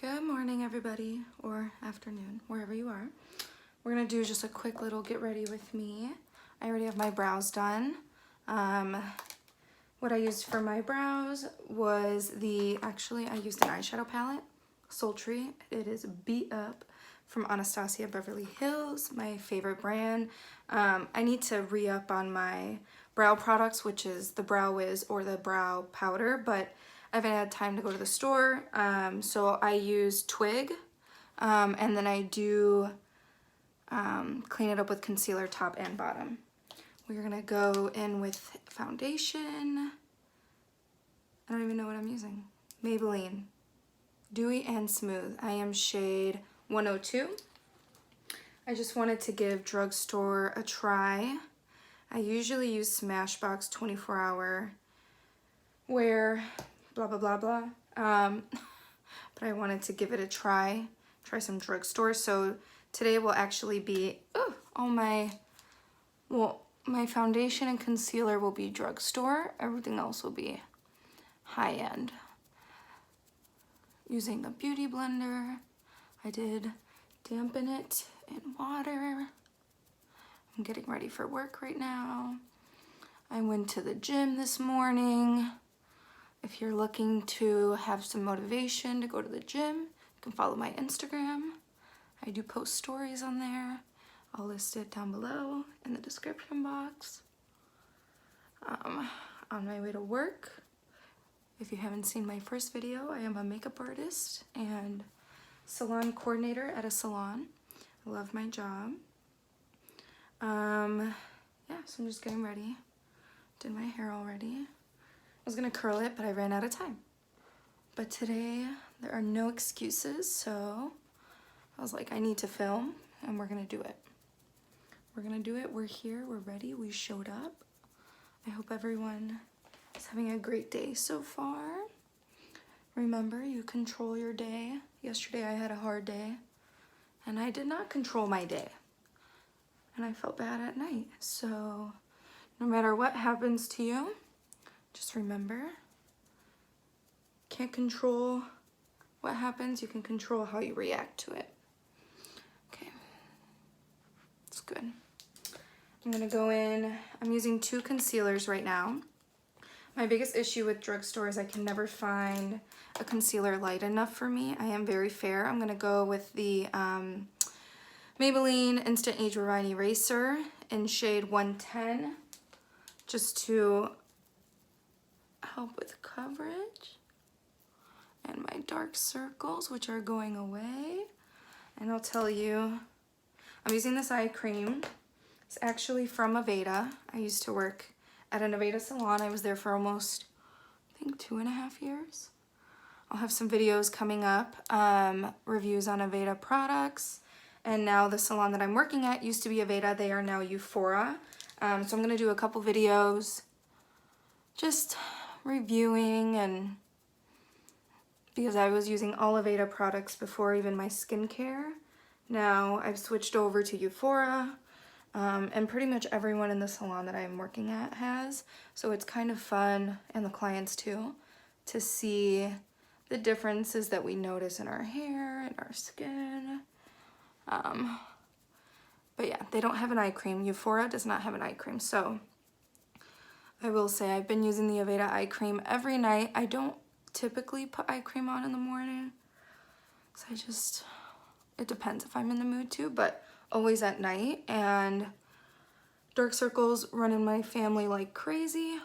Good morning, everybody, or afternoon, wherever you are. We're gonna do just a quick little get ready with me. I already have my brows done. What I used for my brows was I used an eyeshadow palette, Sultry. It is Beat Up from Anastasia, Beverly Hills, my favorite brand. I need to re-up on my brow products, which is the Brow Wiz or the brow powder, but I haven't had time to go to the store, so I use Twig, and then I do clean it up with concealer top and bottom. We're gonna go in with foundation. I don't even know what I'm using. Maybelline, Dewy and Smooth. I am shade 102. I just wanted to give drugstore a try. I usually use Smashbox 24-hour wear, blah, blah, blah, blah. But I wanted to give it a try some drugstore. So today will actually be, my foundation and concealer will be drugstore. Everything else will be high-end. Using the Beauty Blender, I did dampen it in water. I'm getting ready for work right now. I went to the gym this morning. If you're looking to have some motivation to go to the gym, you can follow my Instagram. I do post stories on there. I'll list it down below in the description box. On my way to work, if you haven't seen my first video, I am a makeup artist and salon coordinator at a salon. I love my job. Yeah, so I'm just getting ready. Did my hair already. I was gonna curl it, but I ran out of time. But today, there are no excuses, so I was like, I need to film, and we're gonna do it. We're gonna do it, we're here, we're ready, we showed up. I hope everyone is having a great day so far. Remember, you control your day. Yesterday I had a hard day, and I did not control my day. And I felt bad at night, so no matter what happens to you, just remember, can't control what happens, you can control how you react to it. Okay, it's good. I'm gonna go in, I'm using 2 concealers right now. My biggest issue with drugstore is I can never find a concealer light enough for me. I am very fair. I'm gonna go with the Maybelline Instant Age Rewind Eraser in shade 110, just to help with coverage and my dark circles, which are going away. And I'll tell you, I'm using this eye cream. It's actually from Aveda. I used to work at an Aveda salon. I was there for almost, I think, 2.5 years. I'll have some videos coming up, reviews on Aveda products. And now the salon that I'm working at used to be Aveda. They are now Euphora. So I'm gonna do a couple videos just reviewing, and because I was using all Aveda products before even my skincare. Now I've switched over to Euphora, and pretty much everyone in the salon that I'm working at has. So it's kind of fun, and the clients too, to see the differences that we notice in our hair and our skin. But yeah, they don't have an eye cream. Euphora does not have an eye cream. So I will say I've been using the Aveda eye cream every night. I don't typically put eye cream on in the morning. So it depends if I'm in the mood to, but always at night. And dark circles run in my family like crazy.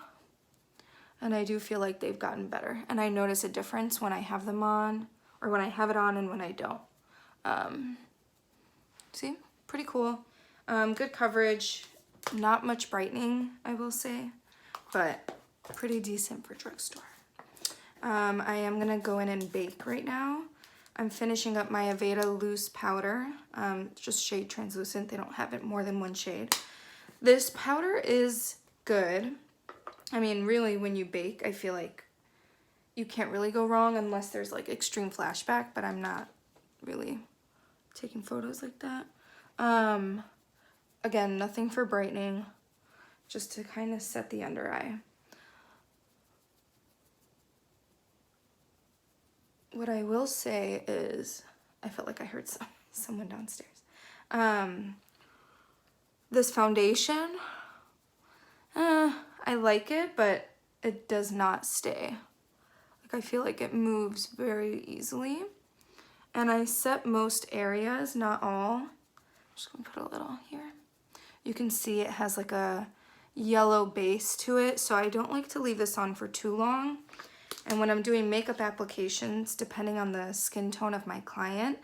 And I do feel like they've gotten better. And I notice a difference when I have them on, or when I have it on and when I don't. See, pretty cool. Good coverage, not much brightening, I will say, but pretty decent for drugstore. I am gonna go in and bake right now. I'm finishing up my Aveda loose powder, just shade translucent. They don't have it more than 1 shade. This powder is good. I mean, really, when you bake, I feel like you can't really go wrong unless there's like extreme flashback, but I'm not really taking photos like that. Again, nothing for brightening, just to kind of set the under eye. what I will say is, I felt like I heard someone downstairs. This foundation, I like it, but it does not stay. Like, I feel like it moves very easily. And I set most areas, not all. I'm just gonna put a little here. You can see it has like a yellow base to it, so I don't like to leave this on for too long. And when I'm doing makeup applications, depending on the skin tone of my client,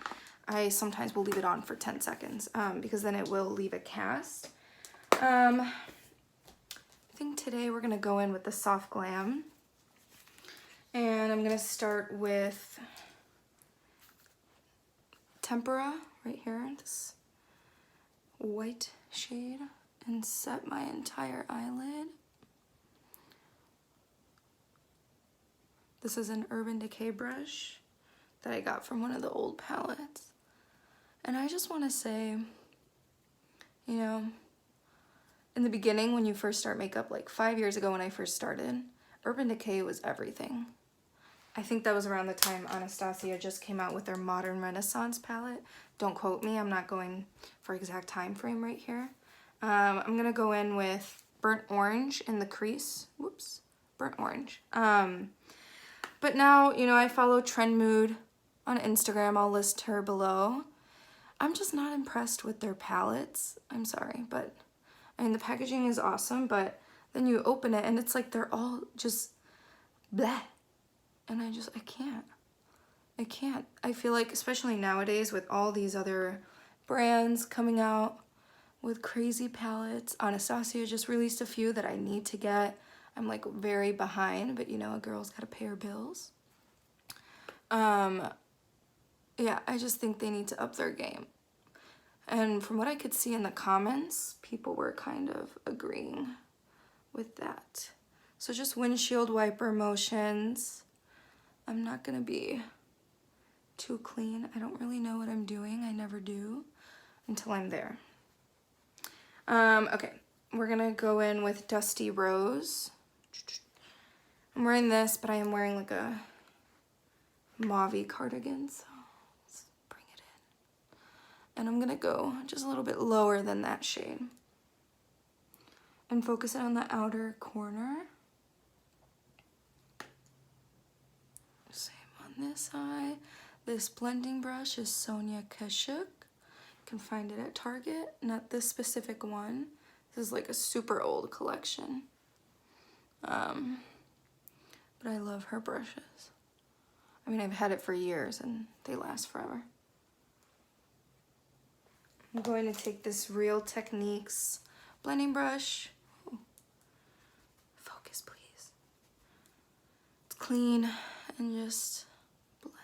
I sometimes will leave it on for 10 seconds because then it will leave a cast. I think today we're gonna go in with the Soft Glam. And I'm gonna start with Tempera right here, this white shade, and set my entire eyelid. This is an Urban Decay brush that I got from one of the old palettes. And I just want to say, you know, in the beginning when you first start makeup, like 5 years ago when I first started, Urban Decay was everything. I think that was around the time Anastasia just came out with their Modern Renaissance palette. Don't quote me, I'm not going for exact time frame right here. I'm gonna go in with Burnt Orange in the crease. Whoops, Burnt Orange. But now, you know, I follow Trend Mood on Instagram. I'll list her below. I'm just not impressed with their palettes. I'm sorry, but I mean, the packaging is awesome, but then you open it and it's like they're all just bleh. And I can't. I can't. I feel like, especially nowadays with all these other brands coming out with crazy palettes. Anastasia just released a few that I need to get. I'm like very behind, but you know, a girl's gotta pay her bills. Yeah, I just think they need to up their game. And from what I could see in the comments, people were kind of agreeing with that. So just windshield wiper motions. I'm not gonna be too clean. I don't really know what I'm doing. I never do until I'm there. Okay, we're gonna go in with Dusty Rose. I'm wearing this, but I am wearing like a mauve-y cardigan, so let's bring it in. And I'm gonna go just a little bit lower than that shade and focus it on the outer corner. Same on this eye. This blending brush is Sonia Kashuk. You can find it at Target, not this specific one. This is like a super old collection. But I love her brushes. I mean, I've had it for years and they last forever. I'm going to take this Real Techniques blending brush. Ooh. Focus, please. It's clean and just blend.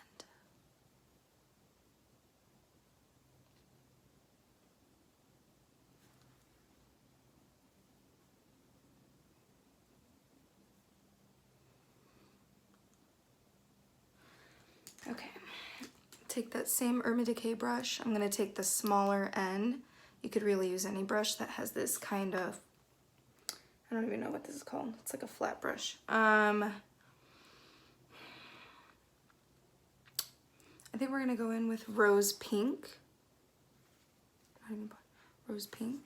Okay, take that same Urban Decay brush. I'm gonna take the smaller end. You could really use any brush that has this kind of, I don't even know what this is called. It's like a flat brush. I think we're gonna go in with Rose Pink. Rose Pink.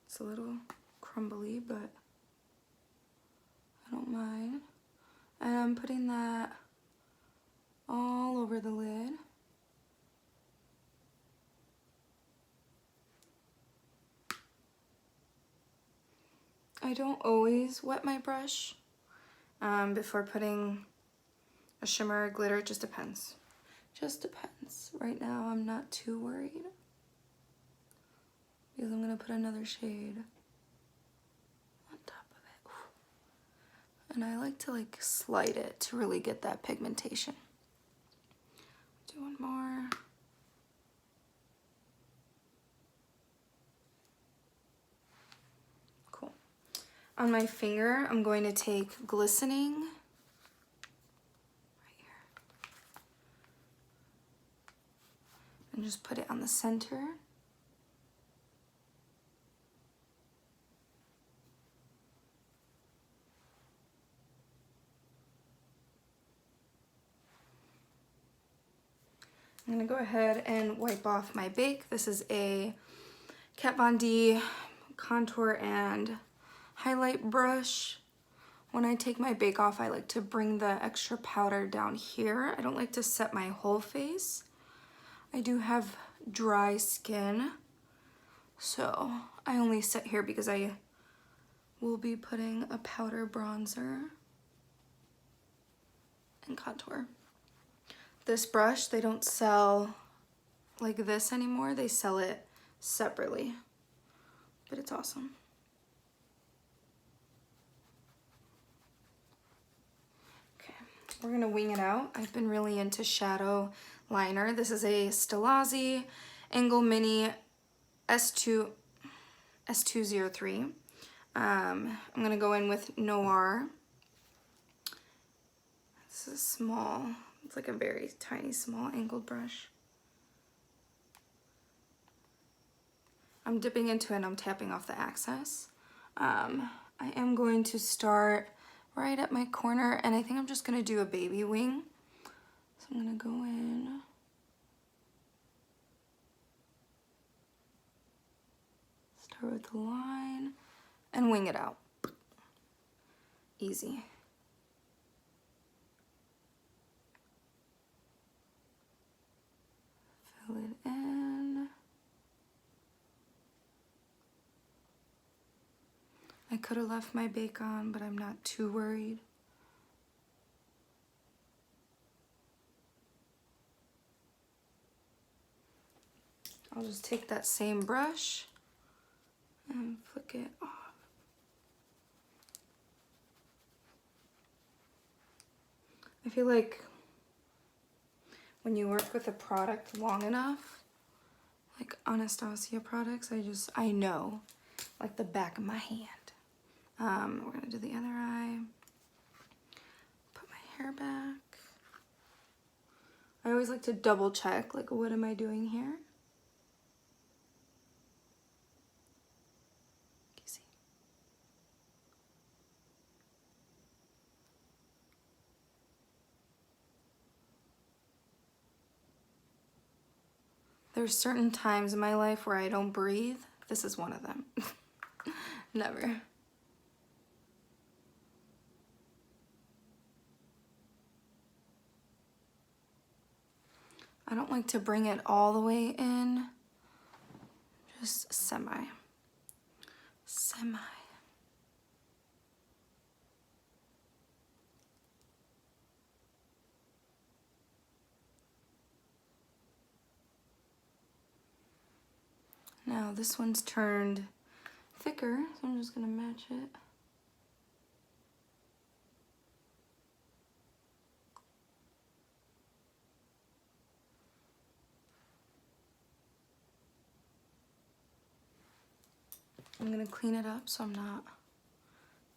It's a little crumbly, but I don't mind. And I'm putting that all over the lid. I don't always wet my brush before putting a shimmer or glitter. It just depends. Just depends. Right now I'm not too worried because I'm gonna put another shade on top of it. Ooh. And I like to like slide it to really get that pigmentation. Do one more. Cool. On my finger, I'm going to take Glistening right here and just put it on the center. I'm gonna go ahead and wipe off my bake. This is a Kat Von D contour and highlight brush. When I take my bake off, I like to bring the extra powder down here. I don't like to set my whole face. I do have dry skin, so I only set here because I will be putting a powder bronzer and contour. This brush, they don't sell like this anymore. They sell it separately, but it's awesome. Okay, we're gonna wing it out. I've been really into shadow liner. This is a Stilazzi Angle Mini S203. I'm gonna go in with Noir. This is small. It's like a very tiny, small angled brush. I'm dipping into it and I'm tapping off the excess. I am going to start right at my corner, and I think I'm just gonna do a baby wing. So I'm gonna go in. Start with the line and wing it out. Easy. Fill it in. I could have left my bake on, but I'm not too worried. I'll just take that same brush and flick it off. I feel like when you work with a product long enough, like Anastasia products, I know, like the back of my hand. We're gonna do the other eye. Put my hair back. I always like to double check, like, what am I doing here? You see? There's certain times in my life where I don't breathe. This is one of them. Never. I don't like to bring it all the way in. Just semi. Now this one's turned thicker, so I'm just gonna match it. I'm gonna clean it up so I'm not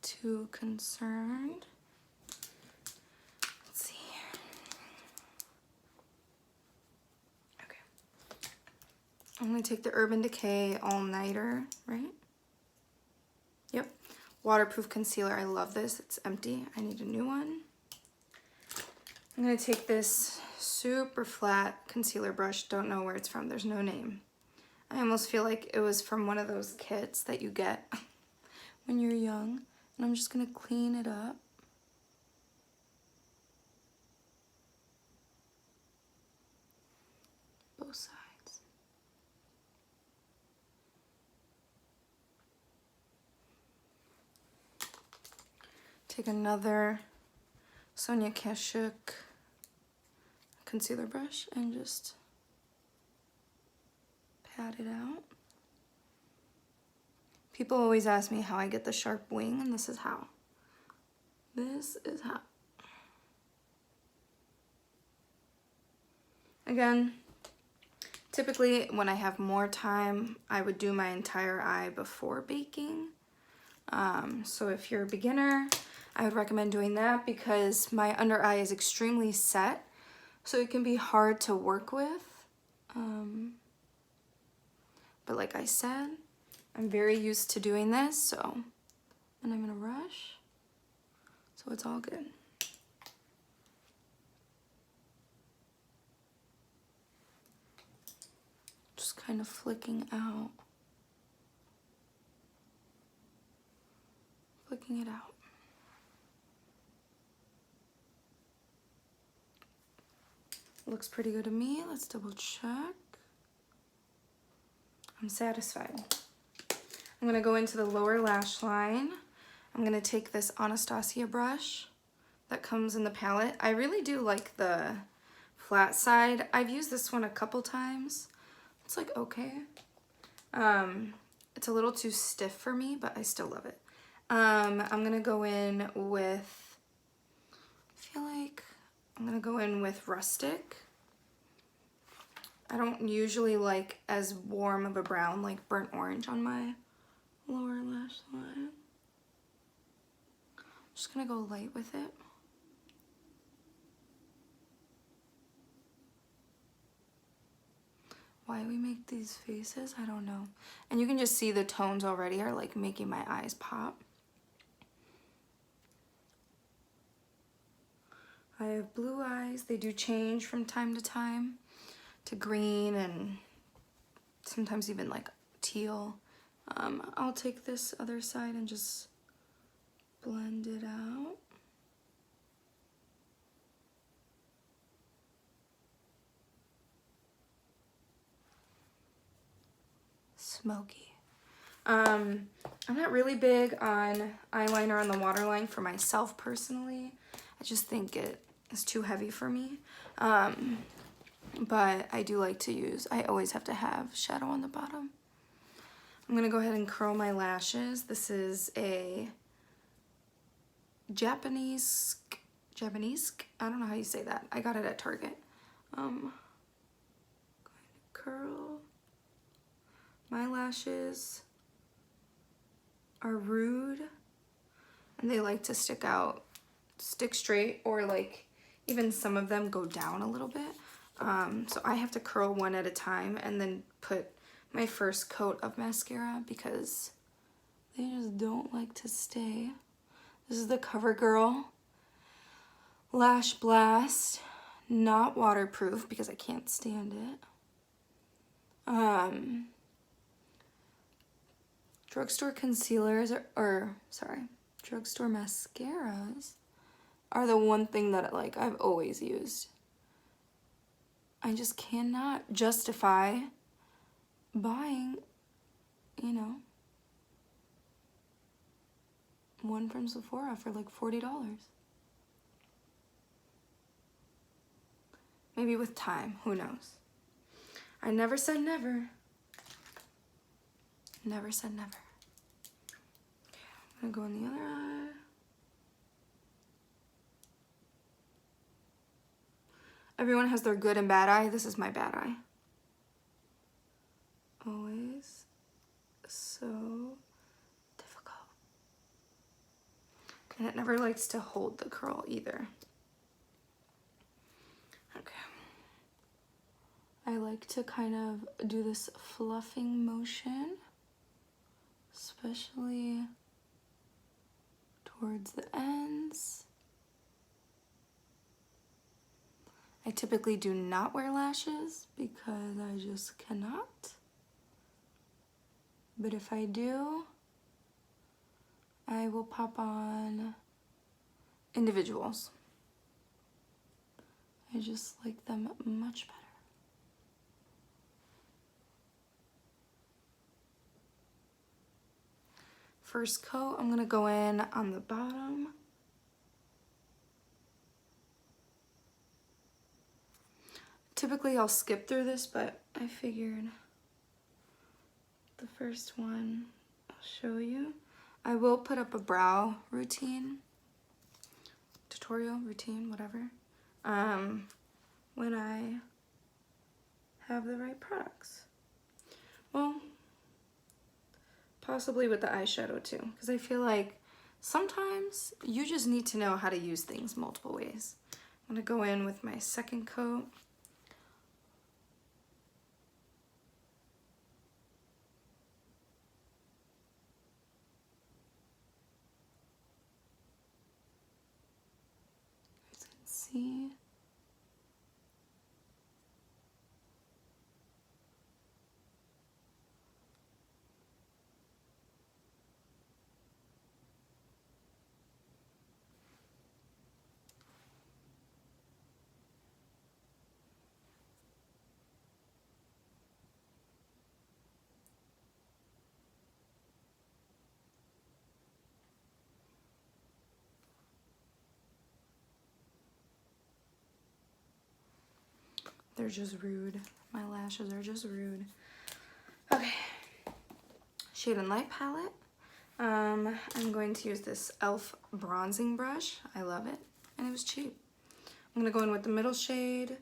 too concerned. Let's see. Okay. I'm gonna take the Urban Decay All Nighter, right? Yep. Waterproof concealer. I love this. It's empty. I need a new one. I'm gonna take this super flat concealer brush. Don't know where it's from. There's no name. I almost feel like it was from one of those kits that you get when you're young. And I'm just gonna clean it up. Both sides. Take another Sonia Kashuk concealer brush and just pat it out. People always ask me how I get the sharp wing, and this is how. This is how. Again, typically when I have more time, I would do my entire eye before baking. So if you're a beginner, I would recommend doing that because my under eye is extremely set, so it can be hard to work with. But like I said, I'm very used to doing this, so, and I'm gonna rush, so it's all good. kind of flicking out. Flicking it out. Looks pretty good to me. Let's double check. I'm satisfied. I'm gonna go into the lower lash line. I'm gonna take this Anastasia brush that comes in the palette. I really do like the flat side. I've used this one a couple times. It's like okay. It's a little too stiff for me, but I still love it. I'm gonna go in with, I feel like I'm gonna go in with Rustic. I don't usually like as warm of a brown, like burnt orange on my lower lash line. I'm just gonna go light with it. Why we make these faces, I don't know. And you can just see the tones already are like making my eyes pop. I have blue eyes. They do change from time to time to green and sometimes even like teal. I'll take this other side and just blend it out. Smoky. I'm not really big on eyeliner on the waterline for myself personally. I just think it is too heavy for me. But I do like to use, I always have to have shadow on the bottom. I'm gonna go ahead and curl my lashes. This is a Japanese, I don't know how you say that. I got it at Target. Going to curl. My lashes are rude and they like to stick out, stick straight, or like even some of them go down a little bit. So I have to curl one at a time and then put my first coat of mascara because they just don't like to stay. This is the CoverGirl Lash Blast, not waterproof because I can't stand it. Drugstore concealers drugstore mascaras are the one thing that like I've always used. I just cannot justify buying, you know, one from Sephora for like $40. Maybe with time, who knows? I never said never. Never said never. Okay, I'm gonna go in the other eye. Everyone has their good and bad eye. This is my bad eye. Always so difficult. And it never likes to hold the curl either. Okay. I like to kind of do this fluffing motion, especially towards the ends. I typically do not wear lashes because I just cannot. But if I do, I will pop on individuals. I just like them much better. First coat, I'm gonna go in on the bottom. Typically I'll skip through this, but I figured the first one I'll show you. I will put up a brow routine, tutorial, routine, whatever, when I have the right products. Well, possibly with the eyeshadow too, because I feel like sometimes you just need to know how to use things multiple ways. I'm gonna go in with my second coat. As you can see, They're just rude. My lashes are just rude. Okay. Shade and Light palette. I'm going to use this e.l.f. bronzing brush. I love it. And it was cheap. I'm going to go in with the middle shade,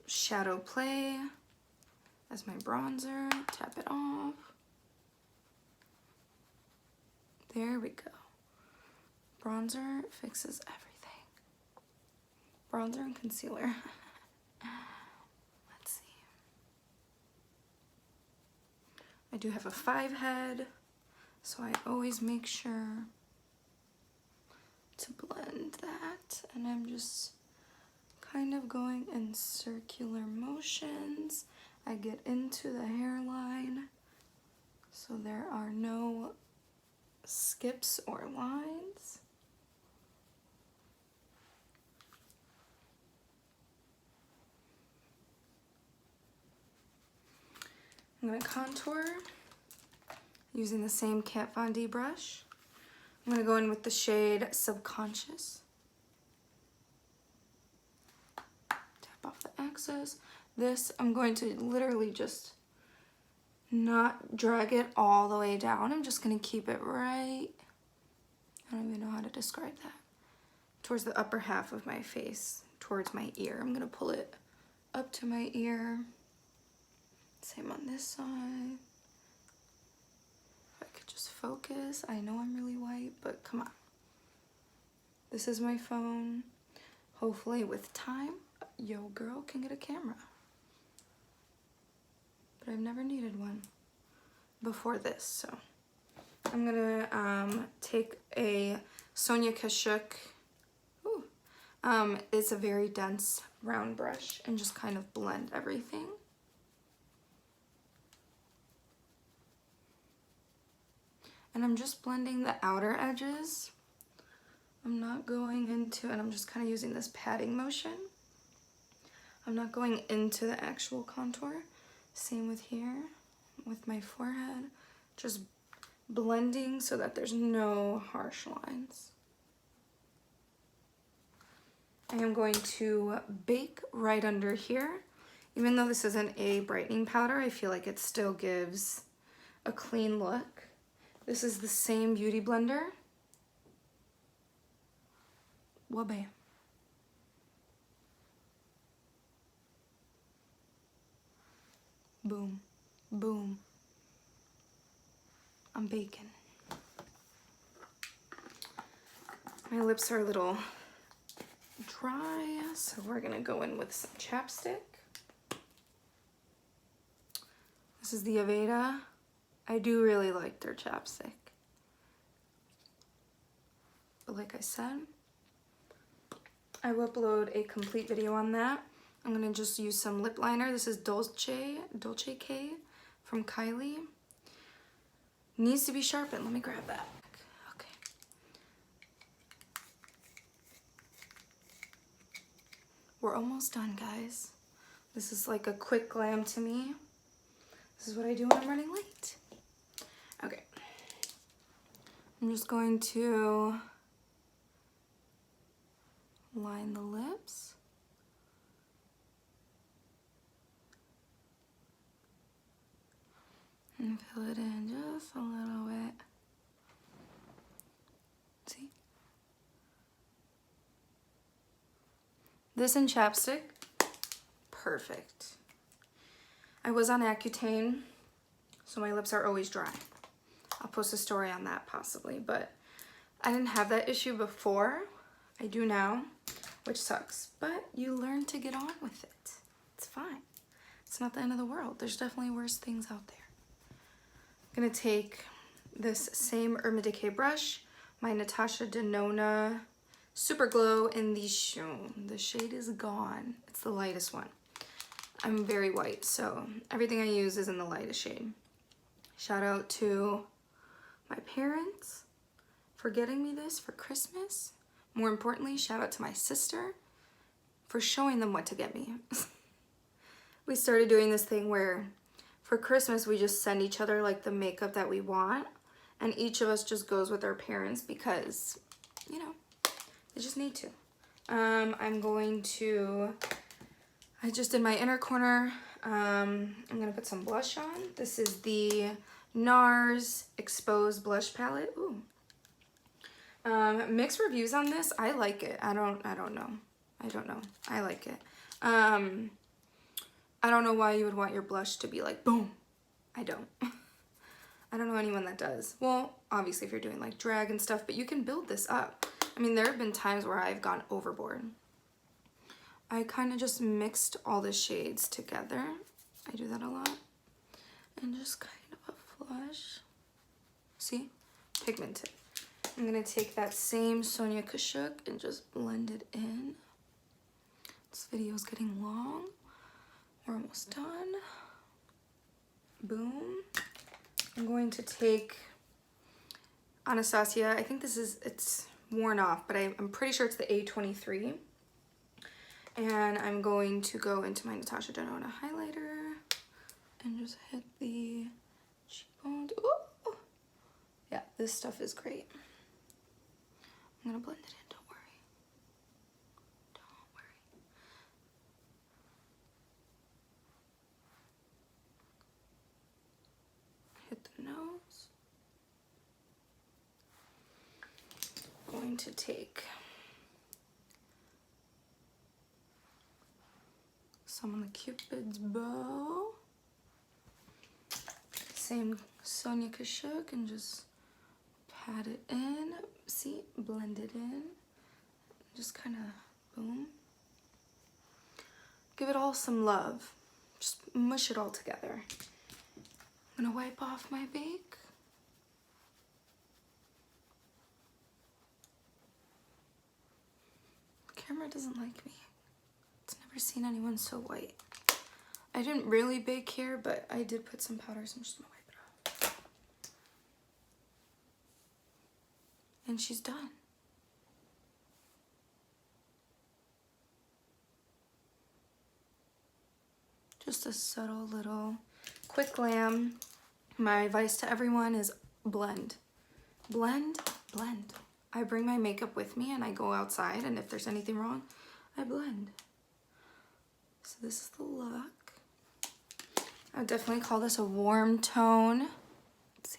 Shadow Play, as my bronzer. Tap it off. There we go. Bronzer fixes everything. Bronzer and concealer. Let's see. I do have a 5 head, so I always make sure to blend that. And I'm just kind of going in circular motions. I get into the hairline so there are no skips or lines. I'm going to contour using the same Kat Von D brush. I'm going to go in with the shade Subconscious. Tap off the excess. This, I'm going to literally just not drag it all the way down. I'm just going to keep it right, I don't even know how to describe that, towards the upper half of my face, towards my ear. I'm going to pull it up to my ear. Same on this side. If I could just focus. I know I'm really white, but come on. This is my phone. Hopefully with time, yo girl can get a camera. But I've never needed one before this, so. I'm gonna take a Sonia Kashuk. It's a very dense round brush and just kind of blend everything. And I'm just blending the outer edges. I'm not going into, and I'm just kind of using this patting motion. I'm not going into the actual contour. Same with here, with my forehead. Just blending so that there's no harsh lines. I am going to bake right under here. Even though this isn't a brightening powder, I feel like it still gives a clean look. This is the same Beauty Blender. Wabam. Boom, boom. I'm baking. My lips are a little dry, so we're gonna go in with some chapstick. This is the Aveda. I do really like their chapstick. But like I said, I will upload a complete video on that. I'm gonna just use some lip liner. This is Dolce K from Kylie. Needs to be sharpened. Let me grab that. Okay. We're almost done, guys. This is like a quick glam to me. This is what I do when I'm running late. Okay. I'm just going to line the lips. And fill it in just a little bit. See? This and chapstick, perfect. I was on Accutane, so my lips are always dry. I'll post a story on that possibly, but I didn't have that issue before. I do now, which sucks, but you learn to get on with it. It's fine. It's not the end of the world. There's definitely worse things out there. I'm gonna take this same Urban Decay brush, my Natasha Denona Super Glow in the shade is Gone. It's the lightest one. I'm very white, so everything I use is in the lightest shade. Shout out to my parents for getting me this for Christmas. More importantly, shout out to my sister for showing them what to get me. We started doing this thing where for Christmas, we just send each other like the makeup that we want, and each of us just goes with our parents because, you know, they just need to. I'm going to I just did my inner corner. I'm gonna put some blush on. This is the NARS Exposed Blush Palette. Ooh. Mixed reviews on this. I like it. I don't know. I like it. I don't know why you would want your blush to be like boom. I don't. I don't know anyone that does. Well, obviously if you're doing like drag and stuff, but you can build this up. I mean, there have been times where I've gone overboard. I kind of just mixed all the shades together. I do that a lot. And just kind of a flush. See? Pigmented. I'm gonna take that same Sonia Kashuk and just blend it in. This video's getting long. We're almost done. Boom. I'm going to take Anastasia. I think it's worn off, but I'm pretty sure it's the A23. And I'm going to go into my Natasha Denona highlighter and just hit the cheekbones. Ooh. Yeah, this stuff is great. I'm gonna blend it in, don't worry. Don't worry. Hit the nose. Going to take some on the Cupid's bow. Same Sonia Kashuk and just pat it in. See, blend it in. Just kind of boom. Give it all some love. Just mush it all together. I'm gonna wipe off my bake. The camera doesn't like me. It's never seen anyone so white. I didn't really bake here, but I did put some powder, so I'm just gonna wipe it off. And she's done. Just a subtle little quick glam. My advice to everyone is blend. Blend, blend. I bring my makeup with me and I go outside, and if there's anything wrong, I blend. So this is the look. I would definitely call this a warm tone. Let's see.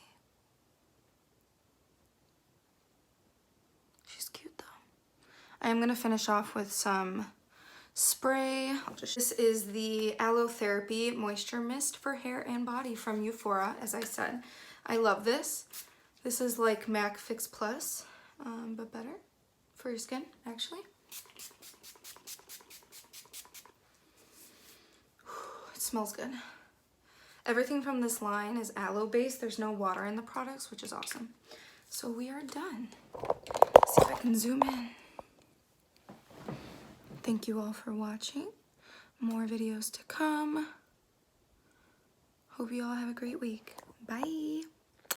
She's cute though. I am gonna finish off with some spray. This is the Aloe Therapy Moisture Mist for hair and body from Euphoria, as I said. I love this. This is like MAC Fix Plus, but better for your skin, actually. It smells good. Everything from this line is aloe based. There's no water in the products, which is awesome. So we are done. Let's see if I can zoom in. Thank you all for watching. More videos to come. Hope you all have a great week. Bye.